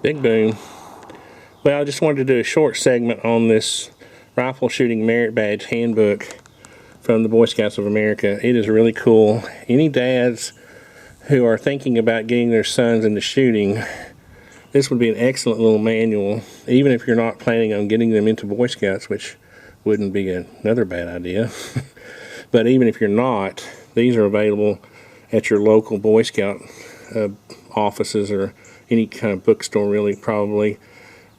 Big boom. Well, I just wanted to do a short segment on this rifle shooting merit badge handbook from the Boy Scouts of America. It is really cool. Any dads who are thinking about getting their sons into shooting, this would be an excellent little manual, even if you're not planning on getting them into Boy Scouts, which wouldn't be another bad idea. But even if you're not, these are available at your local Boy Scout offices or any kind of bookstore, really, probably.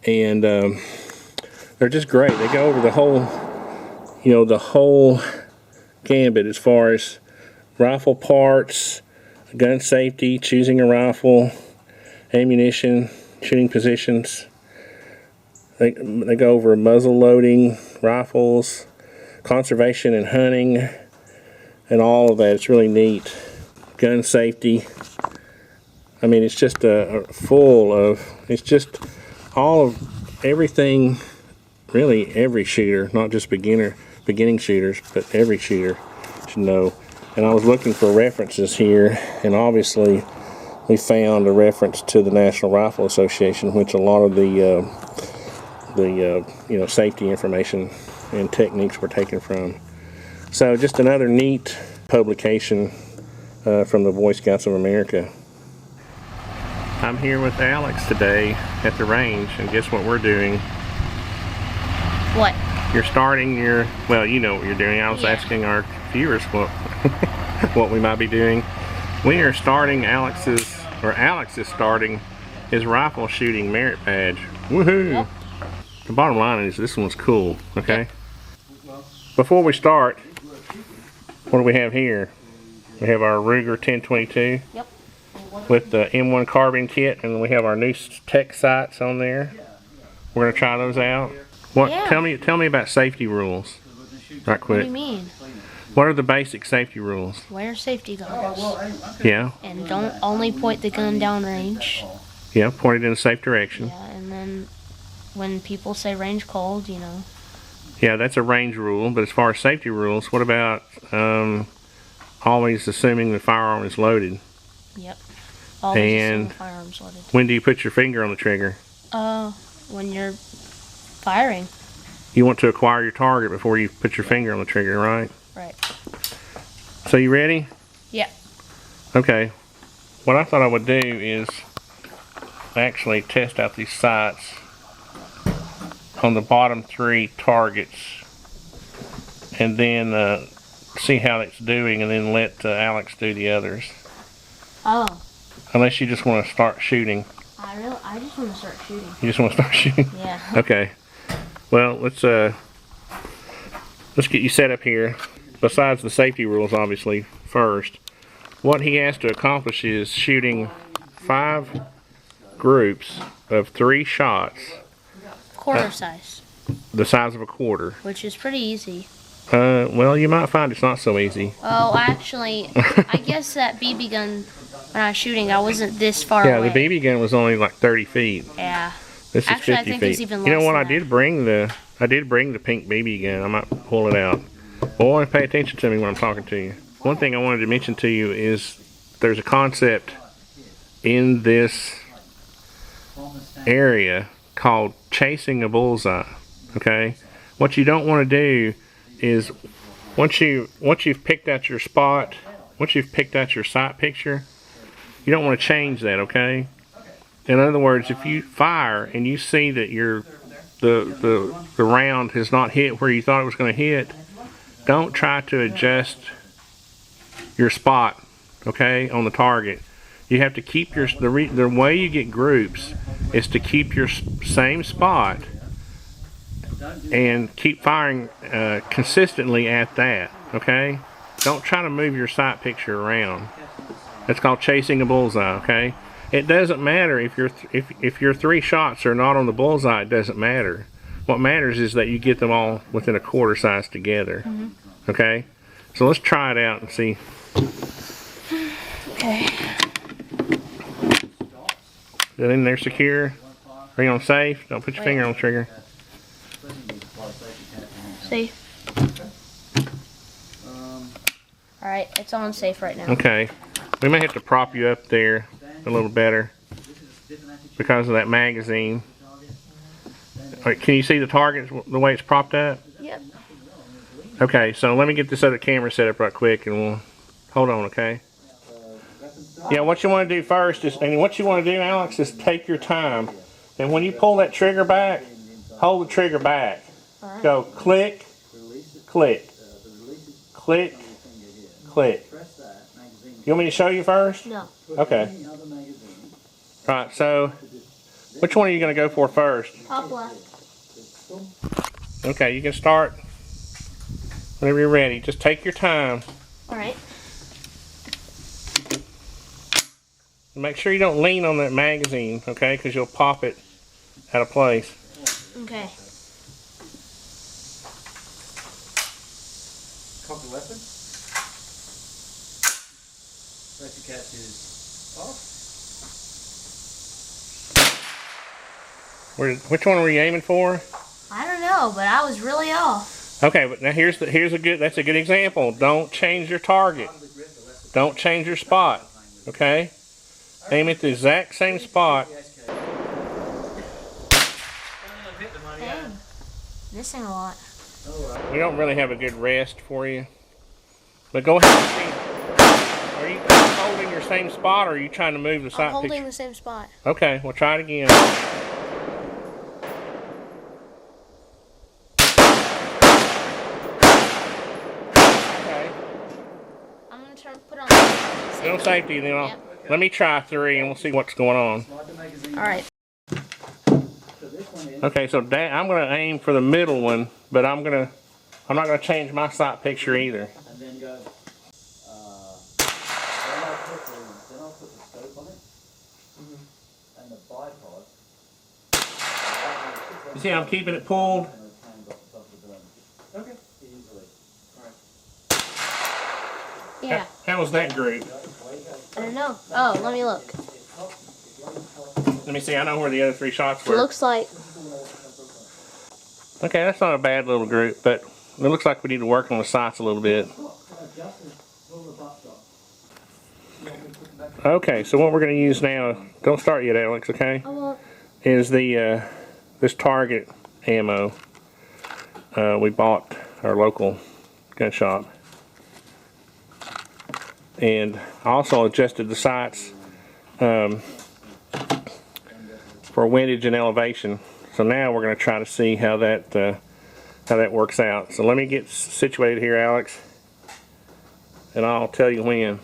And they're just great. They go over the whole, the whole gambit as far as rifle parts, gun safety, choosing a rifle, ammunition, shooting positions. They go over muzzle loading, rifles, conservation and hunting, and all of that. It's really neat. Gun safety. I mean, it's just full of, it's just all of everything, really every shooter, not just beginning shooters, but every shooter should know. And I was looking for references here, and obviously we found a reference to the National Rifle Association, which a lot of the safety information and techniques were taken from. So just another neat publication from the Boy Scouts of America. I'm here with Alex today at the range, and guess what we're doing? What? You're starting your, well, you know what you're doing. I was asking our viewers what we might be doing. We are starting Alex is starting his rifle shooting merit badge. Woohoo! Yep. The bottom line is this one's cool, okay? Yep. Before we start, what do we have here? We have our Ruger 1022. Yep. With the M1 carbine kit, and we have our new tech sights on there. We're gonna try those out. What? Yeah. Tell me about safety rules. Right quick. What do you mean? What are the basic safety rules? Wear safety goggles. Yeah. And don't only point the gun down range. Yeah, point it in a safe direction. Yeah, and then when people say range cold, Yeah, that's a range rule, but as far as safety rules, what about always assuming the firearm is loaded? Yep. Always assuming the firearm's loaded. When do you put your finger on the trigger? When you're firing. You want to acquire your target before you put your finger on the trigger, right? Right. So you ready? Yeah. Okay. What I thought I would do is actually test out these sights on the bottom 3 targets, and then see how it's doing, and then let Alex do the others. Oh. Unless you just want to start shooting. I just want to start shooting. You just want to start shooting? Yeah. Okay. Well, let's get you set up here. Besides the safety rules, obviously, first, what he has to accomplish is shooting 5 groups of 3 shots. Quarter size. The size of a quarter. Which is pretty easy. Well, you might find it's not so easy. Oh, actually, I guess that BB gun, when I was shooting, I wasn't this far away. Yeah, the BB gun was only like 30 feet. Yeah. This is actually, 50 I think feet. it's even less You know what? than I did bring the pink BB gun. I might pull it out. Boy, pay attention to me when I'm talking to you. One thing I wanted to mention to you is there's a concept in this area called chasing a bullseye. Okay? What you don't want to do is once you've picked out your spot, once you've picked out your sight picture, you don't want to change that, okay? In other words, if you fire and you see that the round has not hit where you thought it was going to hit, don't try to adjust your spot, okay, on the target. You have to keep the way you get groups is to keep your same spot and keep firing consistently at that, okay? Don't try to move your sight picture around. That's called chasing a bullseye, okay? It doesn't matter if your 3 shots are not on the bullseye. It doesn't matter. What matters is that you get them all within a quarter size together. Okay? So let's try it out and see. Okay. Then they're secure. Are you on safe? Don't put your finger on the trigger. Safe. Alright, it's on safe right now. Okay. We may have to prop you up there a little better. because of that magazine. All right, can you see the target the way it's propped up? Yep. Okay, so let me get this other camera set up right quick and we'll hold on, okay? Yeah, what you want to do first is, and what you want to do, Alex, is take your time. And when you pull that trigger back, hold the trigger back. Right. Go click, click, click, click. You want me to show you first? No. Okay. Alright, so which one are you going to go for first? Top left. Okay, you can start whenever you're ready. Just take your time. Alright. Make sure you don't lean on that magazine, okay? Because you'll pop it out of place. Okay. Cock the weapon. Let the catch is off. Which one were you aiming for? I don't know, but I was really off. Okay, but now that's a good example. Don't change your target. Don't change your spot. Okay? Aim at the exact same spot. Dang. Missing a lot. We don't really have a good rest for you. But go ahead and see. Are you holding your same spot or are you trying to move the side I'm holding picture? the same spot. Okay, we'll try it again. Okay. I'm going to put on No safety, then Yep. let me try 3 and we'll see what's going on. Alright. Okay, so I'm going to aim for the middle one, but I'm not going to change my sight picture either. And then go. Then I'll put the scope on it. And the bipod. You see I'm keeping it pulled? Okay. Easily. Alright. Yeah. How was that group? I don't know. Oh, let me look. Let me see, I know where the other 3 shots It were. looks like... Okay, that's not a bad little group, but it looks like we need to work on the sights a little bit. Okay, so what we're going to use now, don't start yet, Alex, okay? I won't. Is the this target ammo we bought our local gun shop. And I also adjusted the sights for windage and elevation. So now we're going to try to see how that works out. So let me get situated here, Alex, and I'll tell you when.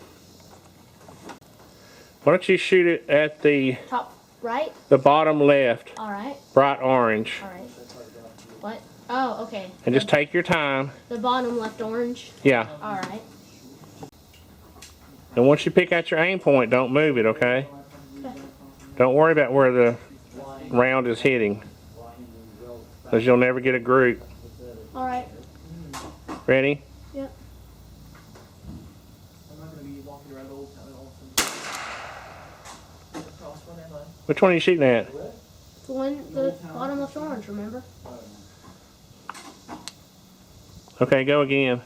Why don't you shoot it at the Top right? the bottom left, Alright. bright orange, Alright. What? Oh, okay. and just take your time. The bottom left orange? Yeah. Alright. And once you pick out your aim point, don't move it, okay? Don't worry about where the round is hitting, because you'll never get a group. Alright. Ready? Yep. I'm not going to be walking around all the Across one ammo. Which one are you shooting at? The bottom left orange, remember? Okay, go again.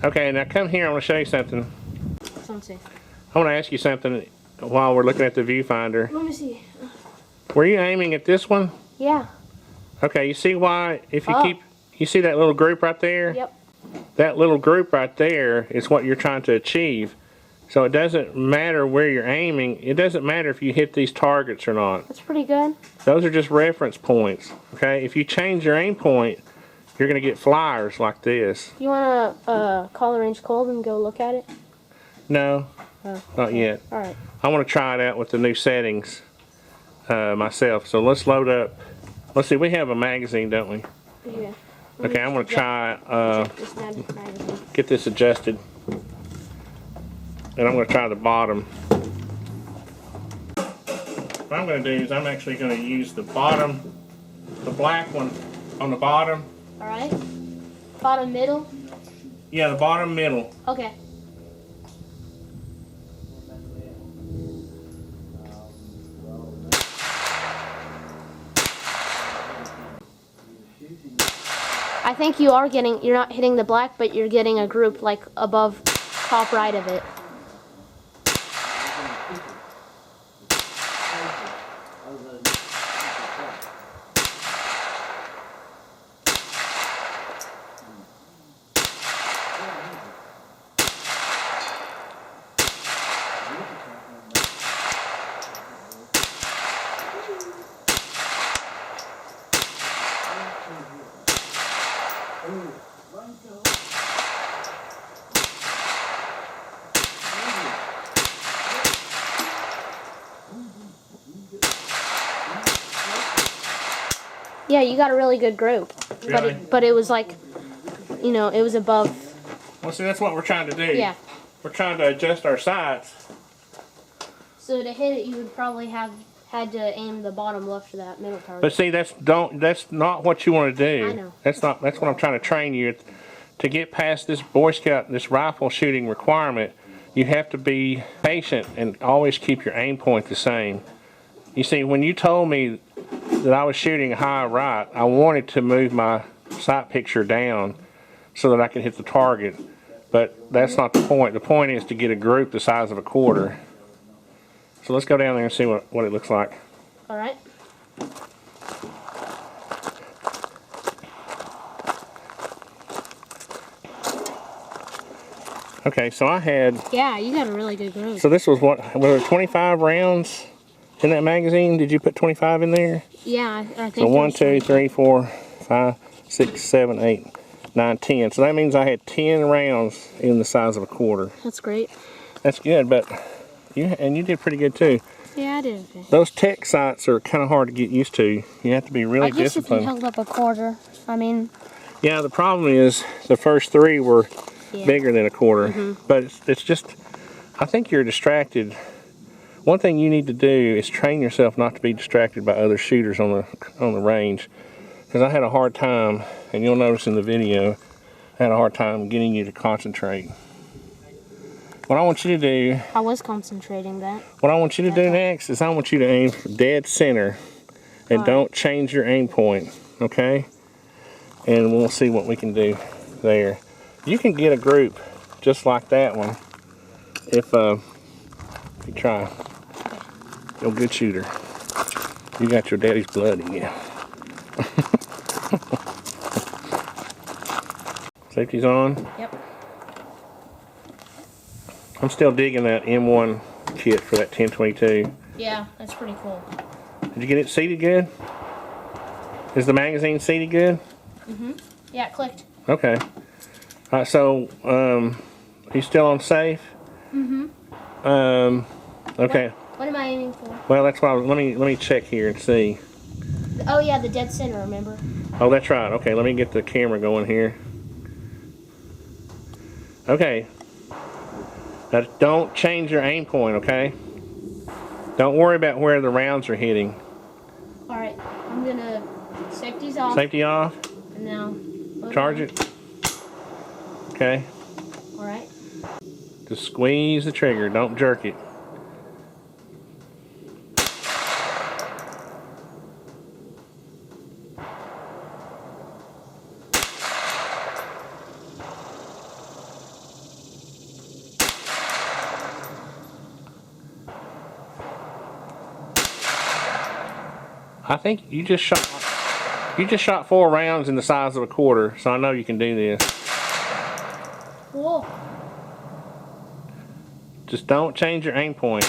Okay, now come here. I want to show you something. Let's see. I want to ask you something while we're looking at the viewfinder. Let me see. Were you aiming at this one? Yeah. Okay, you see why? If you you see that little group right there? Yep. That little group right there is what you're trying to achieve. So it doesn't matter where you're aiming. It doesn't matter if you hit these targets or not. That's pretty good. Those are just reference points. Okay, if you change your aim point, you're going to get flyers like this. You want to call the range cold and go look at it? No, not yet. Alright. I want to try it out with the new settings myself. So let's load up. Let's see, we have a magazine, don't we? Yeah. Okay, I'm going to try This magazine. get this adjusted. and I'm going to try the bottom. What I'm going to do is I'm actually going to use the bottom, the black one on the bottom. All right. Bottom middle? Yeah, the bottom middle. Okay. I think you are getting, you're not hitting the black, but you're getting a group like above, top right of it. Yeah, you got a really good group. Really? But it was like, you know, it was above. Well, see, that's what we're trying to do. Yeah. We're trying to adjust our sights. So to hit it, you would probably have had to aim the bottom left of that middle target. But see, that's not what you want to do. I know. That's what I'm trying to train you. To get past this Boy Scout, this rifle shooting requirement, you have to be patient and always keep your aim point the same. You see, when you told me that I was shooting high right, I wanted to move my sight picture down so that I could hit the target. But that's not the point. The point is to get a group the size of a quarter. So let's go down there and see what it looks like. All right. Okay, so I had... Yeah, you got a really good group. So this was what, were there 25 rounds in that magazine? Did you put 25 in there? Yeah, I think so 1, 2, 3, 4, 5, 6, 7, 8, 9, 10. So that means I had 10 rounds in the size of a quarter. That's great. That's good, but you did pretty good too. Yeah, I did okay. Those tech sights are kind of hard to get used to. You have to be really I guess disciplined. if you held up a quarter, I mean... Yeah, the problem is the first 3 were bigger than a quarter. But it's just, I think you're distracted. One thing you need to do is train yourself not to be distracted by other shooters on the range. Because I had a hard time, and you'll notice in the video, I had a hard time getting you to concentrate. What I want you to do... I was concentrating that. What I want you to do next is I want you to aim for dead center. And don't change your aim point, okay? And we'll see what we can do there. You can get a group just like that one if you try. You're a good shooter. You got your daddy's blood in you. Safety's on? Yep. I'm still digging that M1 kit for that 1022. Yeah, that's pretty cool. Did you get it seated good? Is the magazine seated good? Yeah, it clicked. Okay. So, you still on safe? Okay. What am I aiming for? Well, that's why let me check here and see. Oh yeah, the dead center, remember? Oh, that's right. Okay, let me get the camera going here. Okay. Now, don't change your aim point, okay? Don't worry about where the rounds are hitting. All right, I'm gonna safety's off. Safety off. And now Charge it. Okay. All right. Just squeeze the trigger. Don't jerk it. I think you just shot 4 rounds in the size of a quarter, so I know you can do this. Cool. Just don't change your aim point.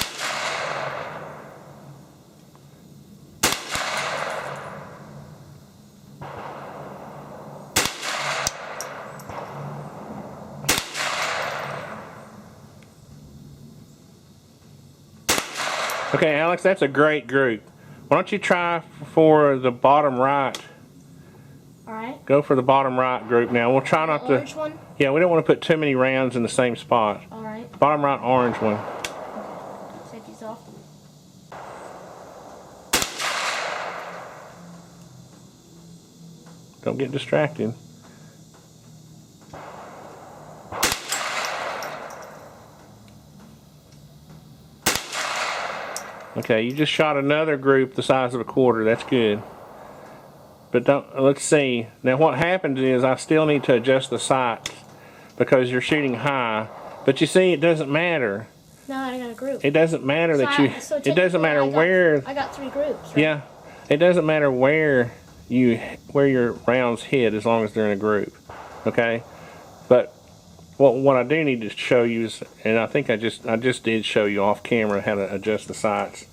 Okay, Alex, that's a great group. Why don't you try for the bottom right Alright. Go for the bottom right group now. We'll try not to. Orange one? Yeah, we don't want to put too many rounds in the same spot. Alright. Bottom right orange one. Take these off. Don't get distracted. Okay, you just shot another group the size of a quarter. That's good. But don't, let's see. Now what happens is I still need to adjust the sights because you're shooting high. But you see, it doesn't matter. No, I got a group. It doesn't matter that you. So it doesn't matter where. I got 3 groups. Right? Yeah, it doesn't matter where your rounds hit as long as they're in a group. Okay, but what I do need to show you is, and I think I just did show you off camera how to adjust the sights.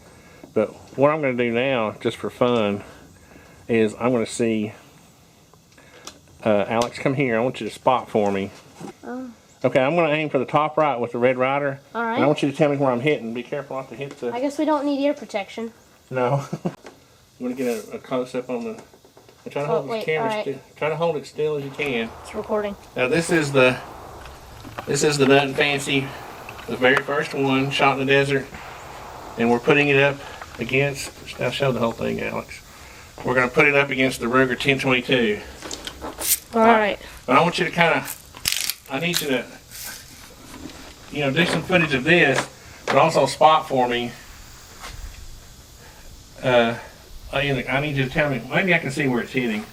But what I'm going to do now, just for fun, is I'm going to see Alex, come here. I want you to spot for me. Oh. Okay, I'm going to aim for the top right with the red rider. All right. And I want you to tell me where I'm hitting. Be careful not to hit the. I guess we don't need ear protection. No. You want to get a close up on the. Try to hold the camera still. Try to hold it still as you can. It's recording. Now this is the Nothing Fancy, the very first one shot in the desert, and we're putting it up against. I'll show the whole thing, Alex. We're going to put it up against the Ruger 1022. All right. But I want you to kind of. I need you to, do some footage of this, but also spot for me. I need you to tell me. Maybe I can see where it's hitting.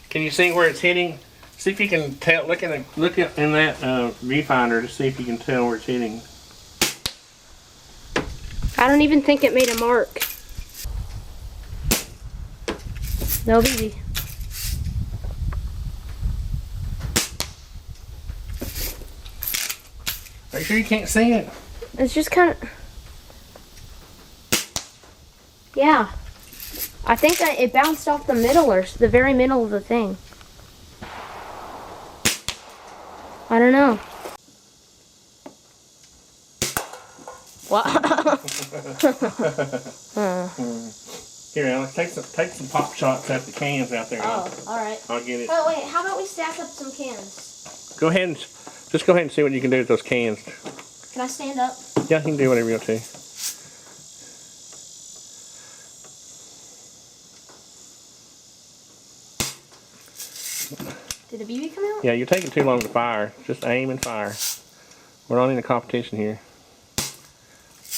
Can you see where it's hitting? See if you can tell. Look in that viewfinder to see if you can tell where it's hitting. I don't even think it made a mark. No biggie. Are you sure you can't see it? It's just kind of. Yeah. I think that it bounced off the middle or the very middle of the thing. I don't know. What? Here, Alex, take some pop shots at the cans out there. Oh, all right. I'll get it. Oh wait, how about we stack up some cans? Go ahead and see what you can do with those cans. Can I stand up? Yeah, you can do whatever you want to. Did a BB come out? Yeah, you're taking too long to fire. Just aim and fire. We're not in a competition here.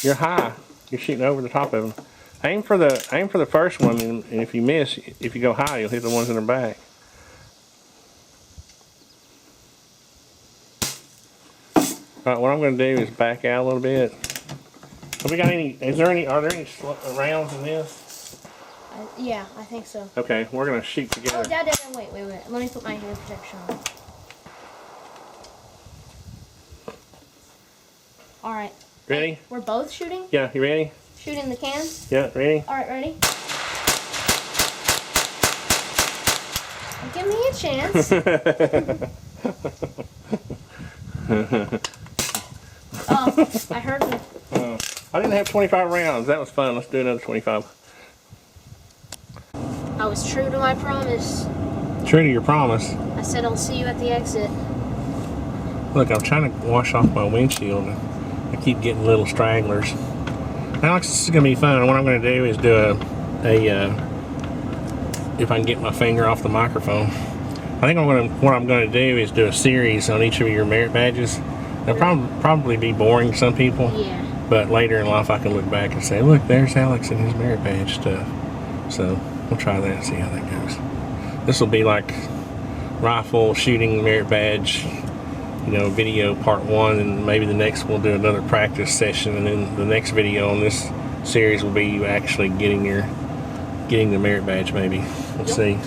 You're high. You're shooting over the top of them. Aim for the first one, and if you miss, if you go high, you'll hit the ones in the back. All right, what I'm going to do is back out a little bit. Have we got any? Are there any rounds in this? Yeah, I think so. Okay, we're going to shoot together. Oh, Dad, wait. Let me put my ear protection on. All right. Ready? We're both shooting? Yeah, you ready? Shooting the cans? Yeah, ready? All right, ready? Give me a chance. Oh, I heard it. I didn't have 25 rounds. That was fun. Let's do another 25. I was true to my promise. True to your promise. I said I'll see you at the exit. Look, I'm trying to wash off my windshield. I keep getting little stragglers. Alex, this is going to be fun. What I'm going to do is do if I can get my finger off the microphone. I think what I'm going to do is do a series on each of your merit badges. They'll probably be boring to some people. Yeah. But later in life, I can look back and say, look, there's Alex and his merit badge stuff. So we'll try that and see how that goes. This will be like rifle shooting merit badge, video part 1, and maybe the next we'll do another practice session, and then the next video on this series will be you actually getting the merit badge. Maybe we'll see.